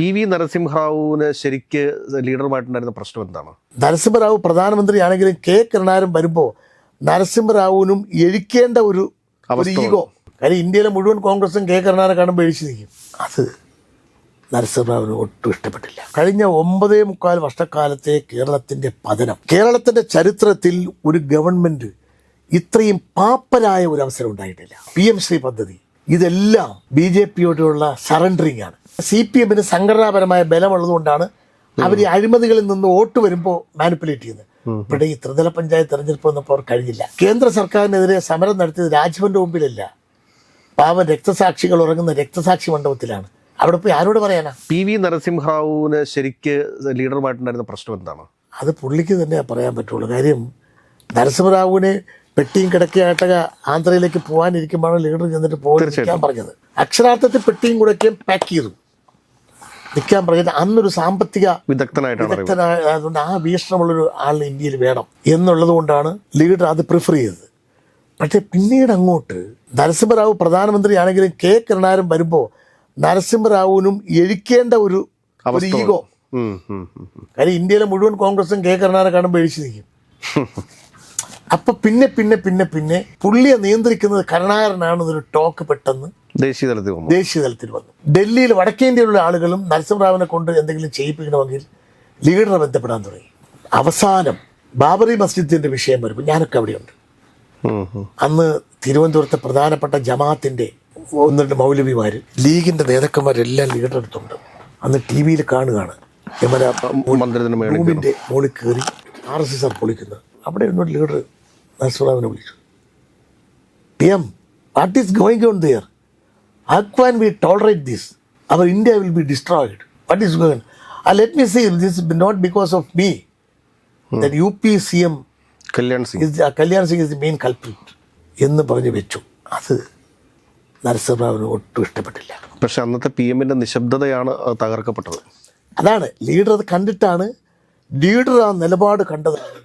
PV നരസിംഹറാവുവിന് ശരിക്ക് ലീഡറുമായിട്ടുണ്ടായിരുന്ന പ്രശ്നം എന്താണ്? നരസിംഹറാവു പ്രധാനമന്ത്രിയാണെങ്കിലും കെ കരുണാകരൻ വരുമ്പോൾ നരസിംഹറാവുവിനും എഴിക്കേണ്ട ഒരു ഈഗോ. കാര്യം ഇന്ത്യയിലെ മുഴുവൻ കോൺഗ്രസും കെ കരുണാകരനെ കാണുമ്പോൾ എഴിച്ചു നിൽക്കും. അത് നരസിംഹറാവുവിന് ഒട്ടും ഇഷ്ടപ്പെട്ടില്ല. കഴിഞ്ഞ 9.25 വർഷക്കാലത്തെ കേരളത്തിൻ്റെ പതനം, കേരളത്തിൻ്റെ ചരിത്രത്തിൽ ഒരു ഗവൺമെൻറ് ഇത്രയും പാപ്പരായ ഒരു അവസരം ഉണ്ടായിട്ടില്ല. PM ശ്രീ പദ്ധതി, ഇതെല്ലാം BJPയോടുള്ള സറണ്ടറിങ് ആണ്. CPMന് സംഘടനാപരമായ ബലമുള്ളതുകൊണ്ടാണ് അവർ ഈ അഴിമതികളിൽ നിന്ന് വോട്ട് വരുമ്പോൾ മാനിപ്പുലേറ്റ് ചെയ്യുന്നത്. ഇവിടെ ഈ ത്രിതല പഞ്ചായത്ത് തെരഞ്ഞെടുപ്പ് വന്നപ്പോൾ അവർ കഴിഞ്ഞില്ല. കേന്ദ്ര സർക്കാരിനെതിരെ സമരം നടത്തിയത് രാജ്ഭവന്റെ മുമ്പിലല്ല, പാവം രക്തസാക്ഷികൾ ഉറങ്ങുന്ന രക്തസാക്ഷി മണ്ഡപത്തിലാണ്. അവിടെ പോയി ആരോട് പറയാനാ? PV നരസിംഹറാവുവിന് ശരിക്ക് ലീഡറുമായിട്ടുണ്ടായിരുന്ന പ്രശ്നം എന്താണ്? അത് പുള്ളിക്ക് തന്നെ പറയാൻ പറ്റുള്ളൂ. കാര്യം നരസിംഹറാവുവിനെ പെട്ടിയും കിടക്കയായിട്ടൊക്കെ ആന്ധ്രയിലേക്ക് പോകാനിരിക്കുമ്പോഴാണ് ലീഡർ ചെന്നിട്ട് പോകാൻ പറഞ്ഞത്. അക്ഷരാർത്ഥത്തിൽ പെട്ടിയും കൂടെയൊക്കെ പാക്ക് ചെയ്തു നിൽക്കാൻ പറഞ്ഞത്. അന്നൊരു സാമ്പത്തിക വിദഗ്ധനായതുകൊണ്ട് ആ വീക്ഷണമുള്ളൊരു ആളിന് ഇന്ത്യയിൽ വേണം എന്നുള്ളത് കൊണ്ടാണ് ലീഡർ അത് പ്രിഫർ ചെയ്തത്. പക്ഷെ പിന്നീട് അങ്ങോട്ട് നരസിംഹറാവു പ്രധാനമന്ത്രിയാണെങ്കിലും കെ കരുണാകരൻ വരുമ്പോൾ നരസിംഹറാവുവിനും എഴിക്കേണ്ട ഒരു ഈഗോ. കാര്യം ഇന്ത്യയിലെ മുഴുവൻ കോൺഗ്രസും കെ കരുണാകരനെ കാണുമ്പോൾ എഴിച്ചു നിൽക്കും. അപ്പൊ പിന്നെ പുള്ളിയെ നിയന്ത്രിക്കുന്നത് കരുണാകരനാണെന്നൊരു ടോക്ക് പെട്ടെന്ന് ദേശീയ തലത്തിൽ വന്നു. ഡൽഹിയിൽ വടക്കേ ഇന്ത്യയിലുള്ള ആളുകളും നരസിംഹറാവുവിനെ കൊണ്ട് എന്തെങ്കിലും ചെയ്യിപ്പിക്കണമെങ്കിൽ ലീഡറെ ബന്ധപ്പെടാൻ തുടങ്ങി. അവസാനം ബാബറി മസ്ജിദിന്റെ വിഷയം വരുമ്പോൾ ഞാനൊക്കെ അവിടെയുണ്ട്. അന്ന് തിരുവനന്തപുരത്തെ പ്രധാനപ്പെട്ട ജമാഅത്തിന്റെ 1-2 മൗലവിമാര്, ലീഗിന്റെ നേതാക്കന്മാരെല്ലാം ലീഡർ എടുത്തുണ്ട്. അന്ന് TV കാണുകയാണ് റൂമിന്റെ മുകളിൽ കയറി RSS പൊളിക്കുന്നത്. അവിടെ ഇരുന്നൊരു ലീഡർ നരസിംഹറാവുവിനെ വിളിച്ചു. PM, what is going on there? How can we tolerate this? Our India will be destroyed. What is going on? Let me say, this is not because of me. That UP CM Kalyan Singh is the main culprit എന്ന് പറഞ്ഞു വെച്ചു. അത് നരസിംഹറാവുവിന് ഒട്ടും ഇഷ്ടപ്പെട്ടില്ല. പക്ഷെ അന്നത്തെ PMന്റെ നിശബ്ദതയാണ് തകർക്കപ്പെട്ടത്. അതാണ് leader അത് കണ്ടിട്ടാണ്, ലീഡർ ആ നിലപാട് കണ്ടതാണ്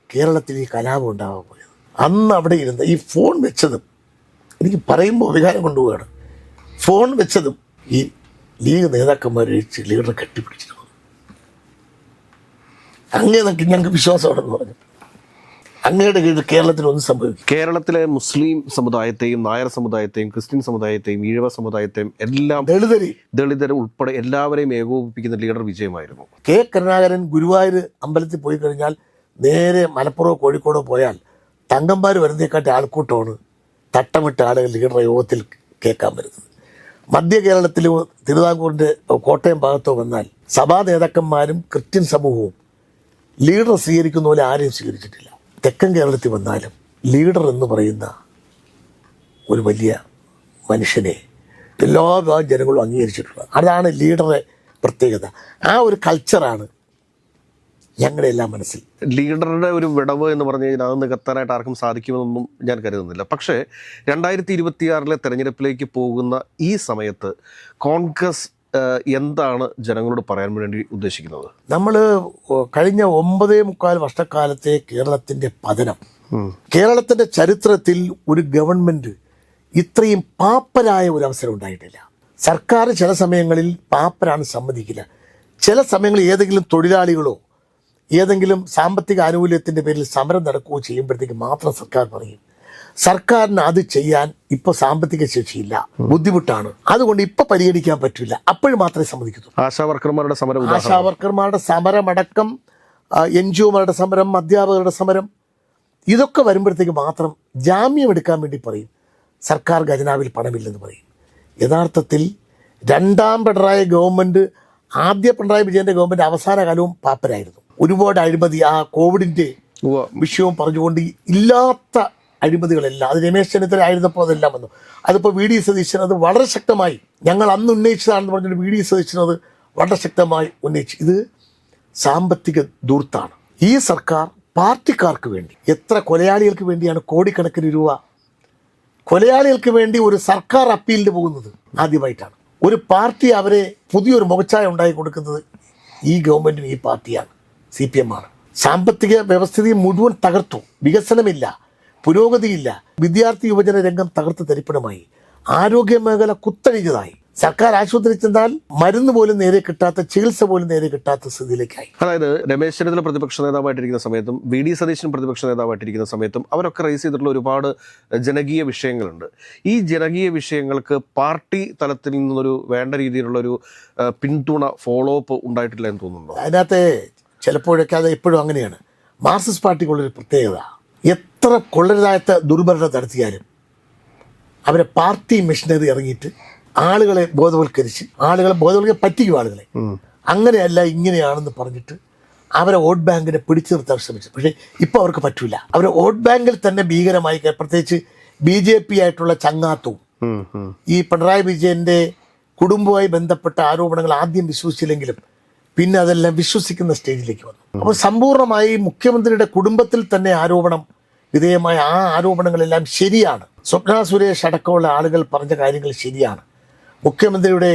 കേരളത്തിൽ ഈ കലാപം ഉണ്ടാവാൻ പോയത്. അന്ന് അവിടെ ഇരുന്ന് ഈ ഫോൺ വെച്ചതും, എനിക്ക് പറയുമ്പോൾ വികാരം കൊണ്ടുപോവുകയാണ്, ഫോൺ വെച്ചതും ഈ ലീഗ് നേതാക്കന്മാർ ഒഴിച്ച് ലീഡറെ കെട്ടിപ്പിടിച്ചിരുന്നു. അങ്ങനെ ഞങ്ങൾക്ക് വിശ്വാസമാണെന്ന് പറഞ്ഞു. അങ്ങയുടെ കീഴിൽ കേരളത്തിൽ ഒന്നും സംഭവിക്കും. കേരളത്തിലെ മുസ്ലിം സമുദായത്തെയും നായർ സമുദായത്തെയും ക്രിസ്ത്യൻ സമുദായത്തെയും ഈഴവ സമുദായത്തെയും എല്ലാം ദളിതർ ഉൾപ്പെടെ എല്ലാവരെയും ഏകോപിപ്പിക്കുന്ന ലീഡർ വിജയമായിരുന്നു. കെ കരുണാകരൻ ഗുരുവായൂർ അമ്പലത്തിൽ പോയി കഴിഞ്ഞാൽ നേരെ മലപ്പുറമോ കോഴിക്കോടോ പോയാൽ തങ്കന്മാർ വരുന്നേക്കാട്ടി ആൾക്കൂട്ടമാണ് തട്ടമിട്ട ആളുകൾ ലീഡറുടെ യോഗത്തിൽ കേൾക്കാൻ വരുന്നത്. മധ്യ കേരളത്തിലോ തിരുവിതാംകൂറിൻ്റെ കോട്ടയം ഭാഗത്തോ വന്നാൽ സഭാ നേതാക്കന്മാരും ക്രിസ്ത്യൻ സമൂഹവും ലീഡർ സ്വീകരിക്കുന്ന പോലെ ആരെയും സ്വീകരിച്ചിട്ടില്ല. തെക്കൻ കേരളത്തിൽ വന്നാലും ലീഡർ എന്ന് പറയുന്ന ഒരു വലിയ മനുഷ്യനെ എല്ലാ ജനങ്ങളും അംഗീകരിച്ചിട്ടുള്ളത്. അതാണ് ലീഡറുടെ പ്രത്യേകത. ആ ഒരു കൾച്ചറാണ് ഞങ്ങളുടെ എല്ലാം മനസ്സിൽ. ലീഡറുടെ ഒരു വിടവ് എന്ന് പറഞ്ഞു കഴിഞ്ഞാൽ അത് നികത്താനായിട്ട് ആർക്കും സാധിക്കുമെന്നൊന്നും ഞാൻ കരുതുന്നില്ല. പക്ഷേ 2026 തെരഞ്ഞെടുപ്പിലേക്ക് പോകുന്ന ഈ സമയത്ത് കോൺഗ്രസ് എന്താണ് ജനങ്ങളോട് പറയാൻ വേണ്ടി ഉദ്ദേശിക്കുന്നത്? നമ്മൾ കഴിഞ്ഞ 9.25 വർഷക്കാലത്തെ കേരളത്തിൻ്റെ പതനം, കേരളത്തിൻ്റെ ചരിത്രത്തിൽ ഒരു ഗവൺമെൻറ് ഇത്രയും പാപ്പരായ ഒരു അവസരം ഉണ്ടായിട്ടില്ല. സർക്കാർ ചില സമയങ്ങളിൽ പാപ്പരാണ് സമ്മതിക്കില്ല. ചില സമയങ്ങളിൽ ഏതെങ്കിലും തൊഴിലാളികളോ ഏതെങ്കിലും സാമ്പത്തിക ആനുകൂല്യത്തിൻ്റെ പേരിൽ സമരം നടക്കുകയോ ചെയ്യുമ്പോഴത്തേക്ക് മാത്രം സർക്കാർ പറയും. സർക്കാരിന് അത് ചെയ്യാൻ ഇപ്പോൾ സാമ്പത്തിക ശേഷിയില്ല, ബുദ്ധിമുട്ടാണ്, അതുകൊണ്ട് ഇപ്പം പരിഗണിക്കാൻ പറ്റില്ല, അപ്പോഴും മാത്രമേ സമ്മതിക്കൂ. ആശാവർക്കർമാരുടെ സമരമടക്കം NGOമാരുടെ സമരം, അധ്യാപകരുടെ സമരം, ഇതൊക്കെ വരുമ്പോഴത്തേക്ക് മാത്രം ജാമ്യം എടുക്കാൻ വേണ്ടി പറയും സർക്കാർ ഖജനാവിൽ പണമില്ലെന്ന് പറയും. യഥാർത്ഥത്തിൽ രണ്ടാം പിണറായി ഗവൺമെൻറ്, ആദ്യ പിണറായി വിജയൻ്റെ ഗവൺമെൻറ് അവസാന കാലവും പാപ്പരായിരുന്നു. ഒരുപാട് അഴിമതി, ആ കോവിഡിൻ്റെ വിഷയവും പറഞ്ഞുകൊണ്ട് ഇല്ലാത്ത അഴിമതികളെല്ലാം, അത് രമേശ് ചെന്നിത്തല ആയിരുന്നപ്പോൾ അതെല്ലാം വന്നു. അതിപ്പോൾ VD സതീശൻ അത് വളരെ ശക്തമായി, ഞങ്ങൾ അന്ന് ഉന്നയിച്ചതാണെന്ന് പറഞ്ഞിട്ട് VD സതീശൻ അത് വളരെ ശക്തമായി ഉന്നയിച്ചു. ഇത് സാമ്പത്തിക ധൂർത്താണ്. ഈ സർക്കാർ പാർട്ടിക്കാർക്ക് വേണ്ടി, എത്ര കൊലയാളികൾക്ക് വേണ്ടിയാണ് കോടിക്കണക്കിന് രൂപ കൊലയാളികൾക്ക് വേണ്ടി ഒരു സർക്കാർ അപ്പീലിന് പോകുന്നത് ആദ്യമായിട്ടാണ്. ഒരു പാർട്ടി അവരെ പുതിയൊരു മുഖച്ഛായ ഉണ്ടാക്കി കൊടുക്കുന്നത് ഈ ഗവൺമെൻറ്റിന്, ഈ പാർട്ടിയാണ്, CPM ആണ്. സാമ്പത്തിക വ്യവസ്ഥിതി മുഴുവൻ തകർത്തു. വികസനമില്ല, പുരോഗതിയില്ല. വിദ്യാർത്ഥി യുവജന രംഗം തകർത്ത് തരിപ്പണമായി. ആരോഗ്യ മേഖല കുത്തഴിഞ്ഞതായി. സർക്കാർ ആശുപത്രി ചെന്നാൽ മരുന്ന് പോലും നേരെ കിട്ടാത്ത, ചികിത്സ പോലും നേരെ കിട്ടാത്ത സ്ഥിതിയിലേക്കായി. അതായത് രമേശ് ചെന്നിത്തല പ്രതിപക്ഷ നേതാവായിട്ടിരിക്കുന്ന സമയത്തും വി.ഡി. സതീശൻ പ്രതിപക്ഷ നേതാവായിട്ടിരിക്കുന്ന സമയത്തും അവരൊക്കെ റേസ് ചെയ്തിട്ടുള്ള ഒരുപാട് ജനകീയ വിഷയങ്ങളുണ്ട്. ഈ ജനകീയ വിഷയങ്ങൾക്ക് പാർട്ടി തലത്തിൽ നിന്നൊരു വേണ്ട രീതിയിലുള്ളൊരു പിന്തുണ, ഫോളോ അപ്പ് ഉണ്ടായിട്ടില്ല എന്ന് തോന്നുന്നുണ്ടോ? അതിനകത്ത് ചിലപ്പോഴൊക്കെ അത് എപ്പോഴും അങ്ങനെയാണ്. മാർക്സിസ്റ്റ് പാർട്ടിക്കുള്ളൊരു പ്രത്യേകത, എത്ര കൊള്ളരുതാത്ത ദുർഭരണം നടത്തിയാലും അവരെ പാർട്ടി മിഷനറി ഇറങ്ങിയിട്ട് ആളുകളെ ബോധവൽക്കരിക്കാൻ പറ്റിക്കും ആളുകളെ. അങ്ങനെയല്ല ഇങ്ങനെയാണെന്ന് പറഞ്ഞിട്ട് അവരെ വോട്ട് ബാങ്കിനെ പിടിച്ചു നിർത്താൻ ശ്രമിച്ചു. പക്ഷേ ഇപ്പോൾ അവർക്ക് പറ്റൂല. അവരെ വോട്ട് ബാങ്കിൽ തന്നെ ഭീകരമായി, പ്രത്യേകിച്ച് BJP ആയിട്ടുള്ള ചങ്ങാത്തവും ഈ പിണറായി വിജയന്റെ കുടുംബവുമായി ബന്ധപ്പെട്ട ആരോപണങ്ങൾ ആദ്യം വിശ്വസിച്ചില്ലെങ്കിലും പിന്നെ അതെല്ലാം വിശ്വസിക്കുന്ന സ്റ്റേജിലേക്ക് വന്നു. അപ്പോൾ സമ്പൂർണ്ണമായി മുഖ്യമന്ത്രിയുടെ കുടുംബത്തിൽ തന്നെ ആരോപണം വിധേയമായ ആ ആരോപണങ്ങളെല്ലാം ശരിയാണ്. സ്വപ്ന സുരേഷ് അടക്കമുള്ള ആളുകൾ പറഞ്ഞ കാര്യങ്ങൾ ശരിയാണ്. മുഖ്യമന്ത്രിയുടെ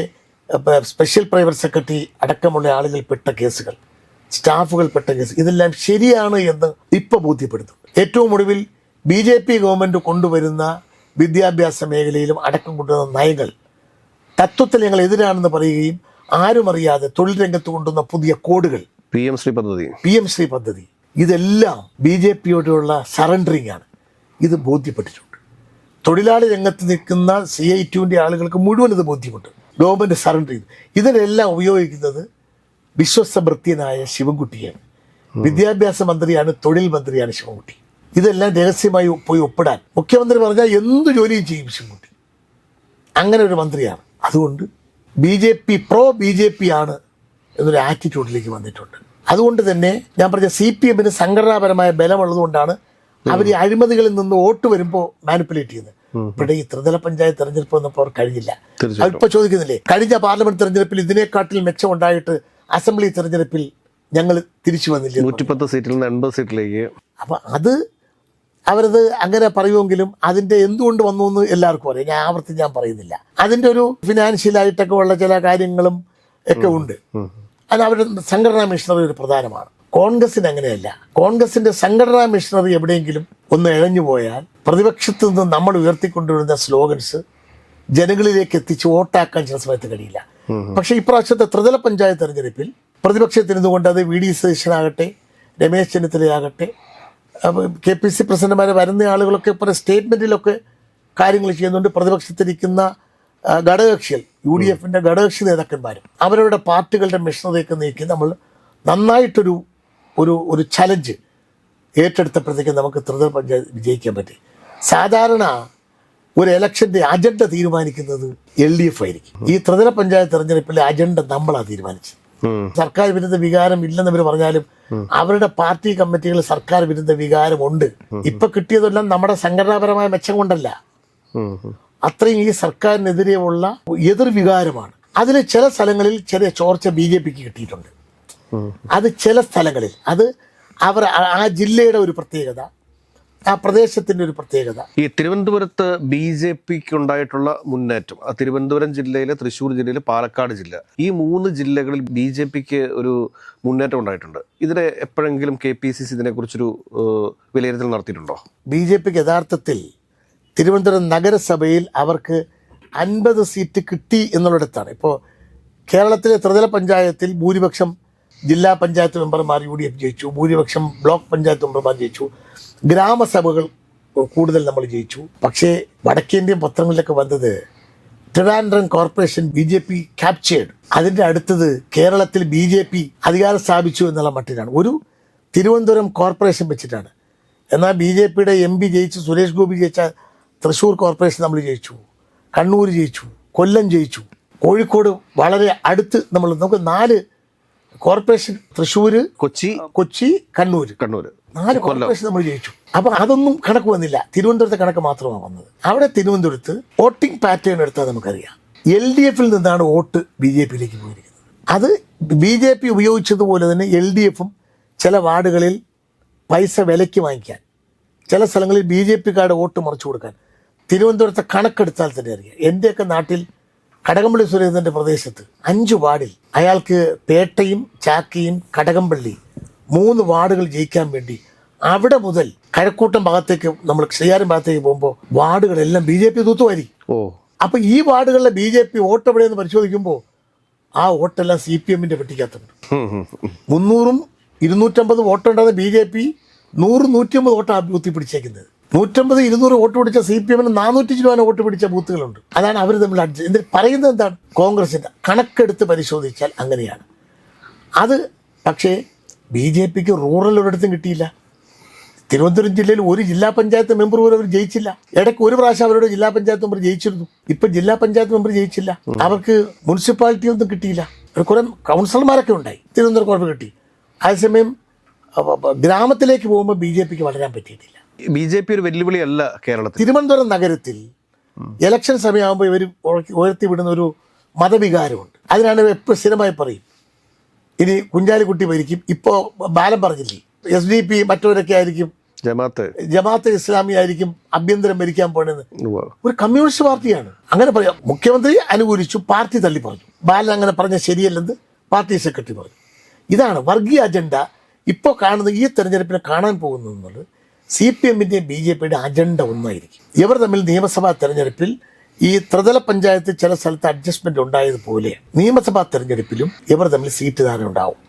സ്പെഷ്യൽ പ്രൈവറ്റ് സെക്രട്ടറി അടക്കമുള്ള ആളുകൾ പെട്ട കേസുകൾ, സ്റ്റാഫുകൾ പെട്ട കേസ്, ഇതെല്ലാം ശരിയാണ് എന്ന് ഇപ്പോൾ ബോധ്യപ്പെടുത്തും. ഏറ്റവും ഒടുവിൽ BJP ഗവൺമെൻറ് കൊണ്ടുവരുന്ന വിദ്യാഭ്യാസ മേഖലയിലും അടക്കം കൊണ്ടുവരുന്ന നയങ്ങൾ തത്വത്തിൽ ഞങ്ങൾ എതിരാണെന്ന് പറയുകയും ആരും അറിയാതെ തൊഴിൽ രംഗത്ത് കൊണ്ടുവന്ന പുതിയ കോഡുകൾ, PM ശ്രീ പദ്ധതി, ഇതെല്ലാം BJPയോടുള്ള സറണ്ടറിങ് ആണ്. ഇത് ബോധ്യപ്പെട്ടിട്ടുണ്ട്. തൊഴിലാളി രംഗത്ത് നിൽക്കുന്ന CITUവിൻ്റെ ആളുകൾക്ക് മുഴുവൻ ഇത് ബോധ്യമുണ്ട്. ഗവൺമെൻറ് സറണ്ടർ ചെയ്തു. ഇതിനെല്ലാം ഉപയോഗിക്കുന്നത് വിശ്വസഭൃത്യനായ ശിവൻകുട്ടിയാണ്. വിദ്യാഭ്യാസ മന്ത്രിയാണ്, തൊഴിൽ മന്ത്രിയാണ് ശിവൻകുട്ടി. ഇതെല്ലാം രഹസ്യമായി പോയി ഒപ്പിടാൻ മുഖ്യമന്ത്രി പറഞ്ഞാൽ എന്ത് ജോലിയും ചെയ്യും ശിവൻകുട്ടി. അങ്ങനെ ഒരു മന്ത്രിയാണ്. അതുകൊണ്ട് BJP ആണ് എന്നൊരു ആറ്റിറ്റ്യൂഡിലേക്ക് വന്നിട്ടുണ്ട്. അതുകൊണ്ട് തന്നെ ഞാൻ പറഞ്ഞ CPMന് സംഘടനാപരമായ ബലമുള്ളതുകൊണ്ടാണ് അവർ ഈ അഴിമതികളിൽ നിന്ന് വോട്ട് വരുമ്പോൾ മാനിപ്പുലേറ്റ് ചെയ്യുന്നത്. ഇവിടെ ഈ ത്രിതല പഞ്ചായത്ത് തെരഞ്ഞെടുപ്പ് വന്നപ്പോൾ അവർ കഴിഞ്ഞില്ല. അവരിപ്പോൾ ചോദിക്കുന്നില്ലേ, കഴിഞ്ഞ പാർലമെന്റ് തെരഞ്ഞെടുപ്പിൽ ഇതിനെക്കാട്ടിൽ മെച്ചം ഉണ്ടായിട്ട് അസംബ്ലി തെരഞ്ഞെടുപ്പിൽ ഞങ്ങൾ തിരിച്ചു വന്നില്ല, 110 സീറ്റിൽ നിന്ന് 80 സീറ്റിലേക്ക്. അപ്പം അത് അവരത് അങ്ങനെ പറയുമെങ്കിലും അതിൻ്റെ എന്തുകൊണ്ട് വന്നു എന്ന് എല്ലാവർക്കും അറിയാം. ഞാൻ പറയുന്നില്ല. അതിൻ്റെ ഒരു ഫിനാൻഷ്യലായിട്ടൊക്കെ ഉള്ള ചില കാര്യങ്ങളും ഒക്കെ ഉണ്ട്. അത് അവരുടെ സംഘടനാ മിഷണറി ഒരു പ്രധാനമാണ്. കോൺഗ്രസിന് അങ്ങനെയല്ല. കോൺഗ്രസിന്റെ സംഘടനാ മിഷണറി എവിടെയെങ്കിലും ഒന്ന് ഇഴഞ്ഞു പോയാൽ പ്രതിപക്ഷത്ത് നിന്ന് നമ്മൾ ഉയർത്തിക്കൊണ്ടുവരുന്ന സ്ലോഗൻസ് ജനങ്ങളിലേക്ക് എത്തിച്ച് വോട്ടാക്കാൻ ചില സമയത്ത് കഴിയില്ല. പക്ഷേ ഇപ്രാവശ്യത്തെ ത്രിതല പഞ്ചായത്ത് തെരഞ്ഞെടുപ്പിൽ പ്രതിപക്ഷത്തിരുന്നുകൊണ്ട് അത് വി.ഡി. സതീശനാകട്ടെ, രമേശ് ചെന്നിത്തലയാകട്ടെ, KPC പ്രസിഡന്റുമാരെ വരുന്ന ആളുകളൊക്കെ ഇപ്പോൾ സ്റ്റേറ്റ്മെൻറ്റിലൊക്കെ കാര്യങ്ങൾ ചെയ്യുന്നുണ്ട്. പ്രതിപക്ഷത്തിരിക്കുന്ന ഘടകകക്ഷികൾ, UDFന്റെ ഘടകകക്ഷി നേതാക്കന്മാരും അവരവരുടെ പാർട്ടികളുടെ മിഷണറിയൊക്കെ നീക്കി നമ്മൾ നന്നായിട്ടൊരു ഒരു ചലഞ്ച് ഏറ്റെടുത്തപ്പോഴത്തേക്ക് നമുക്ക് ത്രിതല പഞ്ചായത്ത് വിജയിക്കാൻ പറ്റി. സാധാരണ ഒരു ഇലക്ഷൻ്റെ അജണ്ട തീരുമാനിക്കുന്നത് LDF ആയിരിക്കും. ഈ ത്രിതല പഞ്ചായത്ത് തെരഞ്ഞെടുപ്പിലെ അജണ്ട നമ്മളാണ് തീരുമാനിച്ചത്. സർക്കാർ വിരുദ്ധ വികാരം ഇല്ലെന്നവർ പറഞ്ഞാലും അവരുടെ പാർട്ടി കമ്മിറ്റികൾ സർക്കാർ വിരുദ്ധ വികാരം ഉണ്ട്. ഇപ്പൊ കിട്ടിയതെല്ലാം നമ്മുടെ സംഘടനാപരമായ മെച്ചം കൊണ്ടല്ല, അത്രയും ഈ സർക്കാരിനെതിരെയുള്ള എതിർവികാരമാണ്. അതിൽ ചില സ്ഥലങ്ങളിൽ ചെറിയ ചോർച്ച BJPക്ക് കിട്ടിയിട്ടുണ്ട്. അത് ചില സ്ഥലങ്ങളിൽ അത് അവർ ആ ജില്ലയുടെ ഒരു പ്രത്യേകത, ആ പ്രദേശത്തിൻ്റെ ഒരു പ്രത്യേകത. ഈ തിരുവനന്തപുരത്ത് BJPക്ക് ഉണ്ടായിട്ടുള്ള മുന്നേറ്റം, തിരുവനന്തപുരം ജില്ലയിലെ, തൃശ്ശൂർ ജില്ലയിലെ, പാലക്കാട് ജില്ല, ഈ 3 ജില്ലകളിൽ BJPക്ക് ഒരു മുന്നേറ്റം ഉണ്ടായിട്ടുണ്ട്. ഇതിനെ എപ്പോഴെങ്കിലും KPCC ഇതിനെക്കുറിച്ചൊരു വിലയിരുത്തൽ നടത്തിയിട്ടുണ്ടോ? BJPക്ക് യഥാർത്ഥത്തിൽ തിരുവനന്തപുരം നഗരസഭയിൽ അവർക്ക് 50 സീറ്റ് കിട്ടി എന്നുള്ളിടത്താണ്. ഇപ്പോൾ കേരളത്തിലെ ത്രിതല പഞ്ചായത്തിൽ ഭൂരിപക്ഷം ജില്ലാ പഞ്ചായത്ത് മെമ്പർമാർ UDF ജയിച്ചു, ഭൂരിപക്ഷം ബ്ലോക്ക് പഞ്ചായത്ത് മെമ്പർമാർ ജയിച്ചു, ഗ്രാമസഭകൾ കൂടുതൽ നമ്മൾ ജയിച്ചു. പക്ഷേ വടക്കേന്ത്യൻ പത്രങ്ങളിലൊക്കെ വന്നത് ട്രിവാൻഡ്രം കോർപ്പറേഷൻ BJP ക്യാപ്ചേർഡ്, അതിൻ്റെ അടുത്തത് കേരളത്തിൽ BJP അധികാരം സ്ഥാപിച്ചു എന്നുള്ള മട്ടിലാണ്. ഒരു തിരുവനന്തപുരം കോർപ്പറേഷൻ വെച്ചിട്ടാണ്. എന്നാൽ BJPയുടെ MP ജയിച്ചു, സുരേഷ് ഗോപി ജയിച്ച തൃശ്ശൂർ കോർപ്പറേഷൻ നമ്മൾ ജയിച്ചു, കണ്ണൂർ ജയിച്ചു, കൊല്ലം ജയിച്ചു, കോഴിക്കോട് വളരെ അടുത്ത് നമുക്ക് 4 കോർപ്പറേഷൻ, തൃശ്ശൂർ, കൊച്ചി, കണ്ണൂർ 4 കോർപ്പറേഷൻ നമ്മൾ ജയിച്ചു. അപ്പൊ അതൊന്നും കണക്ക് വന്നില്ല. തിരുവനന്തപുരത്തെ കണക്ക് മാത്രമാണ് വന്നത്. അവിടെ തിരുവനന്തപുരത്ത് വോട്ടിംഗ് പാറ്റേൺ എടുത്താൽ നമുക്കറിയാം, LDFിൽ നിന്നാണ് വോട്ട് BJPയിലേക്ക് പോയിരിക്കുന്നത്. അത് BJP ഉപയോഗിച്ചതുപോലെ തന്നെ LDFും ചില വാർഡുകളിൽ പൈസ വിലയ്ക്ക് വാങ്ങിക്കാൻ, ചില സ്ഥലങ്ങളിൽ BJPക്കാരുടെ വോട്ട് മറിച്ചു കൊടുക്കാൻ തിരുവനന്തപുരത്തെ കണക്കെടുത്താൽ തന്നെ അറിയാം. എൻ്റെയൊക്കെ നാട്ടിൽ കടകംപള്ളി സുരേന്ദ്രൻ്റെ പ്രദേശത്ത് 5 വാർഡിൽ അയാൾക്ക് പേട്ടയും ചാക്കയും കടകംപള്ളി 3 വാർഡുകൾ ജയിക്കാൻ വേണ്ടി അവിടെ മുതൽ കഴക്കൂട്ടം ഭാഗത്തേക്ക്, നമ്മൾ ശ്രീകാര്യം ഭാഗത്തേക്ക് പോകുമ്പോൾ വാർഡുകളെല്ലാം BJP തൂത്തുവാരി. അപ്പോൾ ഈ വാർഡുകളിലെ BJP വോട്ട് എവിടെയെന്ന് പരിശോധിക്കുമ്പോൾ ആ വോട്ടെല്ലാം CPM പെട്ടിക്കകത്തുണ്ട്. 300 250 വോട്ടുണ്ടെന്ന് BJP 100 150 വോട്ട് ആ ബൂത്തിൽ പിടിച്ചേക്കുന്നത്. 150 200 വോട്ട് പിടിച്ച CPM 400 ശതമാനം വോട്ട് പിടിച്ച ബൂത്തുകളുണ്ട്. അതാണ് അവർ തമ്മിൽ എന്നിട്ട് പറയുന്നത് എന്താണ്? കോൺഗ്രസിൻ്റെ കണക്കെടുത്ത് പരിശോധിച്ചാൽ അങ്ങനെയാണ് അത്. പക്ഷേ BJPക്ക് റൂറൽ ഒരിടത്തും കിട്ടിയില്ല. തിരുവനന്തപുരം ജില്ലയിൽ ഒരു ജില്ലാ പഞ്ചായത്ത് മെമ്പർ പോലും അവർ ജയിച്ചില്ല. ഇടയ്ക്ക് ഒരു പ്രാവശ്യം അവരുടെ ജില്ലാ പഞ്ചായത്ത് മെമ്പർ ജയിച്ചിരുന്നു. ഇപ്പം ജില്ലാ പഞ്ചായത്ത് മെമ്പർ ജയിച്ചില്ല. അവർക്ക് മുനിസിപ്പാലിറ്റി ഒന്നും കിട്ടിയില്ല. കുറെ കൗൺസിലർമാരൊക്കെ ഉണ്ടായി, തിരുവനന്തപുരം കുഴപ്പം കിട്ടി. അതേസമയം ഗ്രാമത്തിലേക്ക് പോകുമ്പോൾ BJPക്ക് വളരാൻ പറ്റിയിട്ടില്ല. BJP ഒരു വെല്ലുവിളിയല്ല കേരളത്തിൽ. തിരുവനന്തപുരം നഗരത്തിൽ ഇലക്ഷൻ സമയമാകുമ്പോൾ ഇവർ ഉയർത്തിവിടുന്ന ഒരു മതവികാരമുണ്ട്. അതിനാണ് എപ്പോഴും സ്ഥിരമായി പറയും ഇനി കുഞ്ഞാലിക്കുട്ടി ഭരിക്കും. ഇപ്പോൾ ബാലൻ പറഞ്ഞില്ലേ, SDP മറ്റവരൊക്കെ ആയിരിക്കും, ജമാഅത്തെ ഇസ്ലാമി ആയിരിക്കും ആഭ്യന്തരം ഭരിക്കാൻ പോണെന്ന്. ഒരു കമ്മ്യൂണിസ്റ്റ് പാർട്ടിയാണ്. അങ്ങനെ പറയാം. മുഖ്യമന്ത്രി അനുകൂലിച്ചു, പാർട്ടി തള്ളി പറഞ്ഞു. ബാലൻ അങ്ങനെ പറഞ്ഞ ശരിയല്ലെന്ന് പാർട്ടി സെക്രട്ടറി പറഞ്ഞു. ഇതാണ് വർഗീയ അജണ്ട ഇപ്പോൾ കാണുന്ന ഈ തെരഞ്ഞെടുപ്പിനെ കാണാൻ പോകുന്നത്. CPMൻ്റെയും BJPയുടെ അജണ്ട ഒന്നായിരിക്കും. ഇവർ തമ്മിൽ നിയമസഭാ തെരഞ്ഞെടുപ്പിൽ ഈ ത്രിതല പഞ്ചായത്ത് ചില സ്ഥലത്ത് അഡ്ജസ്റ്റ്മെന്റ് ഉണ്ടായതുപോലെ നിയമസഭാ തെരഞ്ഞെടുപ്പിലും ഇവർ തമ്മിൽ സീറ്റ് ധാരണ ഉണ്ടാവും.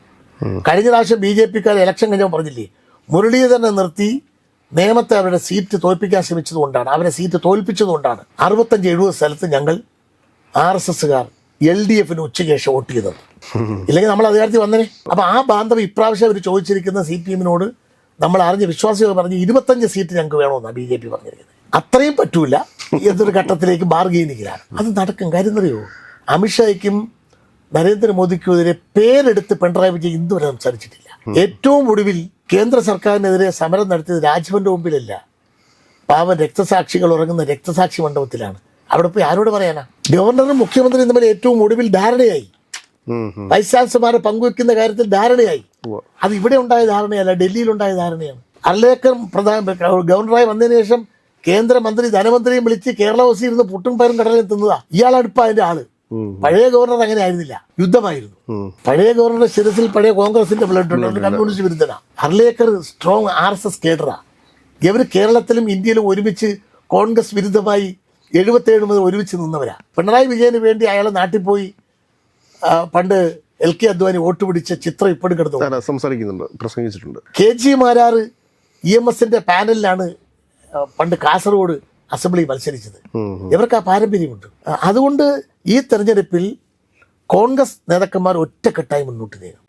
കഴിഞ്ഞ പ്രാവശ്യം BJPക്കാർ ഇലക്ഷൻ കഴിഞ്ഞാൽ പറഞ്ഞില്ലേ, മുരളീധരനെ നിർത്തി നേമത്തെ അവരുടെ സീറ്റ് തോൽപ്പിക്കാൻ ശ്രമിച്ചതുകൊണ്ടാണ്, അവരെ സീറ്റ് തോൽപ്പിച്ചതുകൊണ്ടാണ് 65-70 സ്ഥലത്ത് ഞങ്ങൾ RSSകാർ LDFന് ഉച്ചയ്ക്ക് ശേഷം വോട്ട് ചെയ്തത്. ഇല്ലെങ്കിൽ നമ്മൾ അധികാരത്തിൽ വന്നേ. അപ്പോൾ ആ ബാന്ധവം ഇപ്രാവശ്യം അവർ ചോദിച്ചിരിക്കുന്ന CPMനോട് നമ്മൾ അറിഞ്ഞ് വിശ്വാസികൾ പറഞ്ഞ് 25 സീറ്റ് ഞങ്ങൾക്ക് വേണമെന്നാണ് BJP പറഞ്ഞിരിക്കുന്നത്. അത്രയും പറ്റൂല എന്നൊരു ഘട്ടത്തിലേക്ക് ബാർഗെയിനിങ്ങിലാണ്. അത് നടക്കും. കാര്യം എന്നറിയോ, അമിത്ഷായ്ക്കും നരേന്ദ്രമോദിക്കുമെതിരെ പേരെടുത്ത് പിണറായി വിജയൻ ഇന്നുവരെ സംസാരിച്ചിട്ടില്ല. ഏറ്റവും ഒടുവിൽ കേന്ദ്ര സർക്കാരിനെതിരെ സമരം നടത്തിയത് രാജ്ഭവന്റെ മുമ്പിലല്ല, പാവം രക്തസാക്ഷികൾ ഉറങ്ങുന്ന രക്തസാക്ഷി മണ്ഡപത്തിലാണ്. അവിടെ പോയി ആരോട് പറയാനാ? ഗവർണറും മുഖ്യമന്ത്രിയും തമ്മിൽ ഏറ്റവും ഒടുവിൽ ധാരണയായി. വൈസ് ചാൻസലർമാരെ പങ്കുവെക്കുന്ന കാര്യത്തിൽ ധാരണയായി. അത് ഇവിടെ ഉണ്ടായ ധാരണയല്ല, ഡൽഹിയിലുണ്ടായ ധാരണയാണ്. അർലേക്കർ ഗവർണറായി വന്നതിന് ശേഷം കേന്ദ്രമന്ത്രി ധനമന്ത്രിയും വിളിച്ച് കേരള ബസ് ഇരുന്ന് പുട്ടും പയറും കടലിൽ തിന്നതാ. ഇയാളാണ് ഇപ്പം അതിന്റെ ആള്. പഴയ ഗവർണർ അങ്ങനെ ആയിരുന്നില്ല, യുദ്ധമായിരുന്നു. പഴയ ഗവർണറുടെ ശിരസിൽ പഴയ കോൺഗ്രസിന്റെ ബ്ലഡ് ഉണ്ട്, കമ്മ്യൂണിസ്റ്റ് വിരുദ്ധനാ. അർലേക്കർ സ്ട്രോങ് RSS കേഡറാ. ഇവർ കേരളത്തിലും ഇന്ത്യയിലും ഒരുമിച്ച് കോൺഗ്രസ് വിരുദ്ധമായി 77 മുതൽ ഒരുമിച്ച് നിന്നവരാ. പിണറായി വിജയന് വേണ്ടി അയാളെ നാട്ടിൽ പോയി പണ്ട് LK അദ്വാനി വോട്ട് പിടിച്ച ചിത്രം ഇപ്പോഴും കിടന്നു സംസാരിക്കുന്നുണ്ട്, പ്രസംഗിച്ചിട്ടുണ്ട്. KG മാരാർ EMSന്റെ പാനലിലാണ് പണ്ട് കാസർഗോഡ് അസംബ്ലി മത്സരിച്ചത്. ഇവർക്ക് ആ പാരമ്പര്യമുണ്ട്. അതുകൊണ്ട് ഈ തെരഞ്ഞെടുപ്പിൽ കോൺഗ്രസ് നേതാക്കന്മാർ ഒറ്റക്കെട്ടായി മുന്നോട്ട് നീങ്ങും.